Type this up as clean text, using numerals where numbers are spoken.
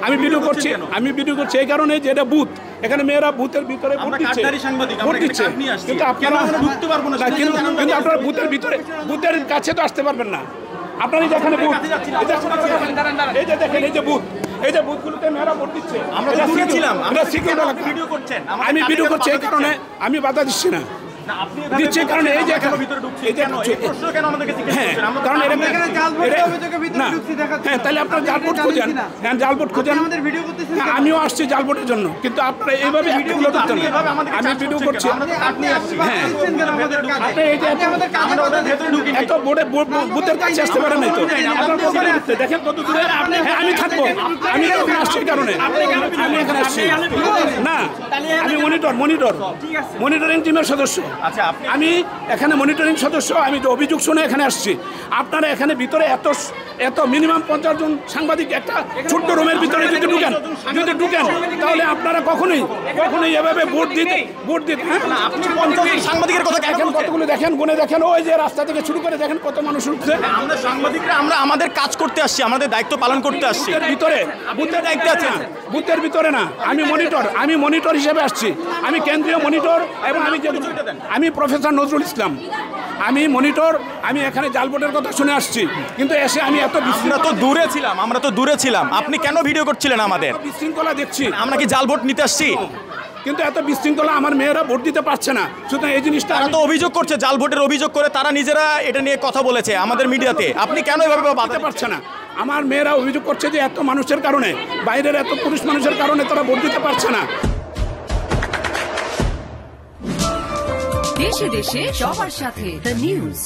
আমি ভিডিও করছি এই কারণে যে এটা বুথ, এখানে মেয়েরা বুথের ভিতরে ভোট দিচ্ছে, কিন্তু আপনারা বুথের ভিতরে বুথের কাছে তো আসতে পারবেন না। আপনারা যেখানে বুথ, এই যে দেখেন, এই যে বুথ, এই যে বুথগুলোতে মেয়েরা ভোট দিচ্ছে, আমি ভিডিও করছি এই কারণে আমি বাধা দিচ্ছি না, দিচ্ছে কারণে এই যে তাহলে আপনারা জাল ভোট খুঁজেন, জাল ভোট খুঁজেন। আমিও আসছি জাল ভোটের জন্য, কিন্তু আপনারা এইভাবে আমি ভিডিও করছি। এত বুথের কাছে আসতে পারেন নাই তো, দেখেন কত দূরে আমি থাকবো। আমি আসছি এই কারণে আমি এখানে আসছি না, আমি মনিটরিং টিমের সদস্য। আমি এখানে মনিটরিং সদস্য, আমি অভিযোগ শুনে এখানে আসছি। আপনারা এখানে ভিতরে এত মিনিমাম 50 জন সাংবাদিক একটা ছোট্ট রুমের ভিতরে যদি ঢুকেন তাহলে আপনারা কখনোই এভাবে ভোট দিতে সাংবাদিকের কথা দেখেন, কতগুলো দেখেন, গুনে দেখেন, ওই যে রাস্তা থেকে শুরু করে দেখেন কত মানুষ উঠছে। আমরা সাংবাদিকরা আমরা আমাদের কাজ করতে আসছি, আমাদের দায়িত্ব পালন করতে আসছি। ভিতরে বুথের দায়িত্ব আছে, বুথের ভিতরে না। আমি মনিটর হিসেবে আসছি, আমি কেন্দ্রীয় মনিটর, এবং আমি প্রফেসর নজরুল ইসলাম, আমি মনিটর। আমি এখানে জাল ভোটের কথা শুনে আসছি, কিন্তু এসে আমি আমরা তো দূরে ছিলাম। আপনি কেন ভিডিও করছিলেন? আমাদের বিশৃঙ্খলা দেখছি, আমরা কি জাল ভোট নিতে আসছি? কিন্তু এত বিশৃঙ্খলা, আমার মেয়েরা ভোট দিতে পারছে না। সুতরাং এই জিনিসটা তো অভিযোগ করছে, জাল ভোটের অভিযোগ করে তারা নিজেরা এটা নিয়ে কথা বলেছে আমাদের মিডিয়াতে। আপনি কেন এভাবে বাধা পারছে না? আমার মেয়েরা অভিযোগ করছে যে এত মানুষের কারণে, বাইরের এত পুরুষ মানুষের কারণে তারা ভোট দিতে পারছে না। দেশে দেশে সবার সাথে দ্য নিউজ।